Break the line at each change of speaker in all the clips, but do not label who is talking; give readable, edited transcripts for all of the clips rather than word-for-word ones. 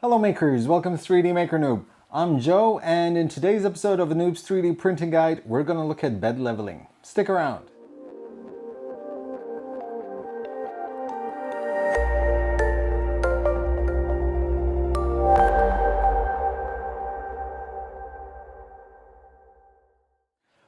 Hello makers, welcome to 3D Maker Noob. I'm Joe, and in today's episode of a Noob's 3D Printing Guide, we're going to look at bed leveling. Stick around.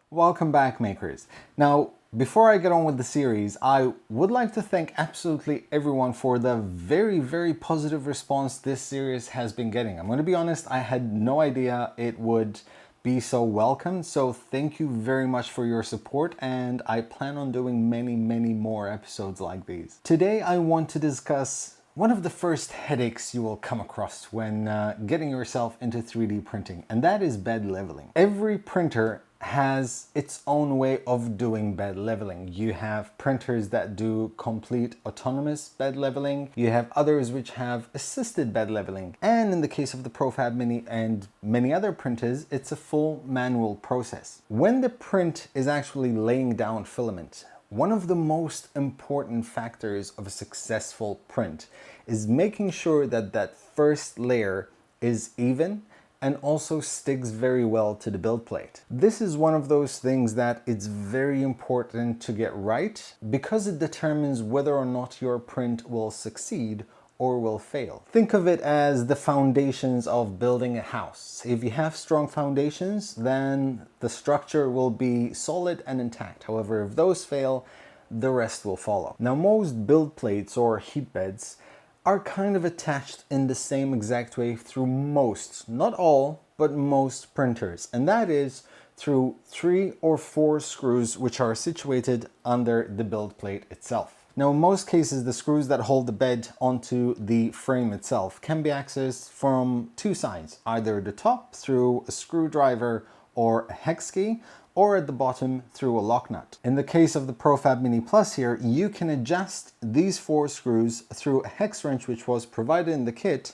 Welcome back makers. Now, before I get on with the series, I would like to thank absolutely everyone for the very positive response this series has been getting. I'm going to be honest, I had no idea it would be so welcomed, so thank you very much for your support, and I plan on doing many more episodes like these. Today I want to discuss one of the first headaches you will come across when getting yourself into 3D printing, and that is bed leveling. Every printer has its own way of doing bed leveling. You have printers that do complete autonomous bed leveling. You have others which have assisted bed leveling. And in the case of the ProFab Mini and many other printers, it's a full manual process. When the print is actually laying down filament, one of the most important factors of a successful print is making sure that that first layer is even and also sticks very well to the build plate. This is one of those things that it's very important to get right because it determines whether or not your print will succeed or will fail. Think of it as the foundations of building a house. If you have strong foundations, then the structure will be solid and intact. However, if those fail, the rest will follow. Now, most build plates or heat beds are kind of attached in the same exact way through most, not all, but most printers. And that is through 3 or 4 screws which are situated under the build plate itself. Now, in most cases, the screws that hold the bed onto the frame itself can be accessed from 2 sides, either the top through a screwdriver or a hex key, or at the bottom through a lock nut. In the case of the ProFab Mini Plus here, you can adjust these 4 screws through a hex wrench which was provided in the kit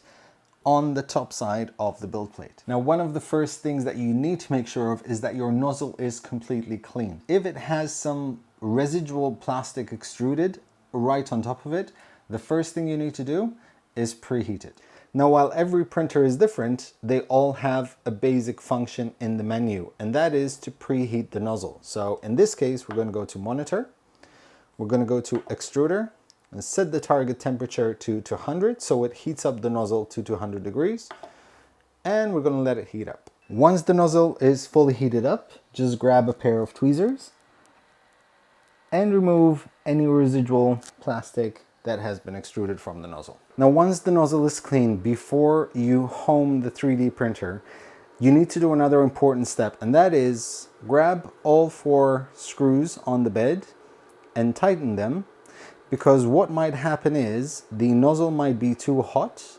on the top side of the build plate. Now, one of the first things that you need to make sure of is that your nozzle is completely clean. If it has some residual plastic extruded right on top of it, the first thing you need to do is preheat it. Now, while every printer is different, they all have a basic function in the menu, and that is to preheat the nozzle. So in this case, we're going to go to Monitor, we're going to go to Extruder, and set the target temperature to 200, so it heats up the nozzle to 200 degrees, and we're going to let it heat up. Once the nozzle is fully heated up, just grab a pair of tweezers and remove any residual plastic that has been extruded from the nozzle. Now, once the nozzle is clean, before you home the 3D printer, you need to do another important step, and that is grab all 4 screws on the bed and tighten them, because what might happen is the nozzle might be too hot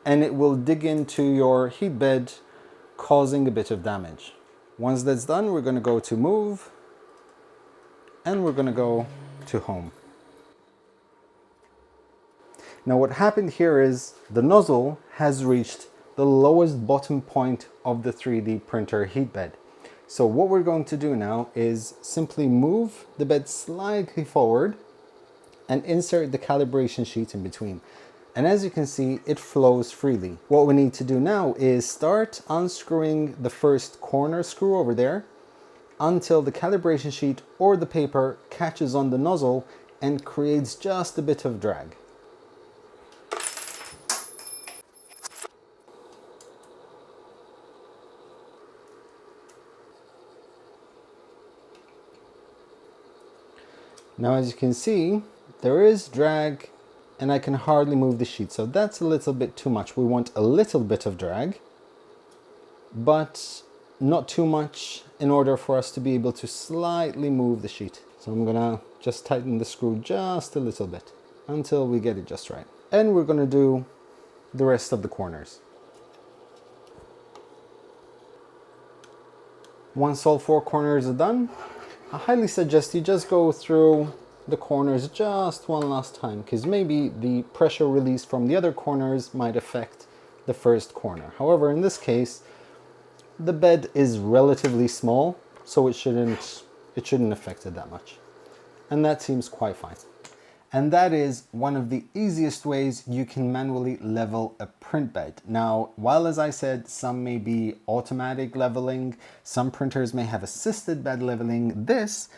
and it will dig into your heat bed, causing a bit of damage. Once that's done, we're going to go to Move and we're going to go to Home. Now, what happened here is the nozzle has reached the lowest bottom point of the 3D printer heat bed. So what we're going to do now is simply move the bed slightly forward and insert the calibration sheet in between. And as you can see, it flows freely. What we need to do now is start unscrewing the first corner screw over there until the calibration sheet or the paper catches on the nozzle and creates just a bit of drag. Now, as you can see, there is drag and I can hardly move the sheet. So that's a little bit too much. We want a little bit of drag, but not too much in order for us to be able to slightly move the sheet. So I'm gonna just tighten the screw just a little bit until we get it just right. And we're gonna do the rest of the corners. Once all 4 corners are done, I highly suggest you just go through the corners just one last time, because maybe the pressure release from the other corners might affect the first corner. However, in this case, the bed is relatively small, so it shouldn't affect it that much. And that seems quite fine. And that is one of the easiest ways you can manually level a print bed. Now, while as I said, some may be automatic leveling, some printers may have assisted bed leveling, this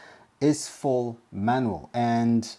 is full manual. And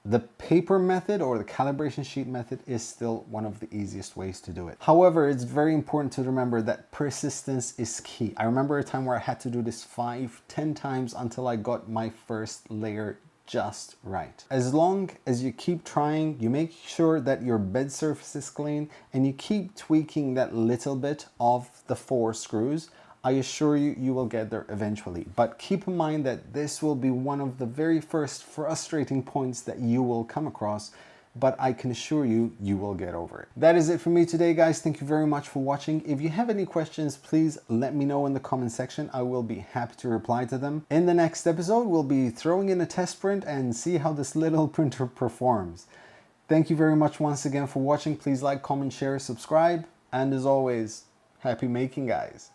the paper method or the calibration sheet method is still one of the easiest ways to do it. However, it's very important to remember that persistence is key. I remember a time where I had to do this 5-10 times until I got my first layer just right. As long as you keep trying, you make sure that your bed surface is clean and you keep tweaking that little bit of the 4 screws, I assure you, you will get there eventually. But keep in mind that this will be one of the very first frustrating points that you will come across, but I can assure you, you will get over it. That is it for me today, guys. Thank you very much for watching. If you have any questions, please let me know in the comment section. I will be happy to reply to them. In the next episode, we'll be throwing in a test print and see how this little printer performs. Thank you very much once again for watching. Please like, comment, share, subscribe, and as always, happy making, guys.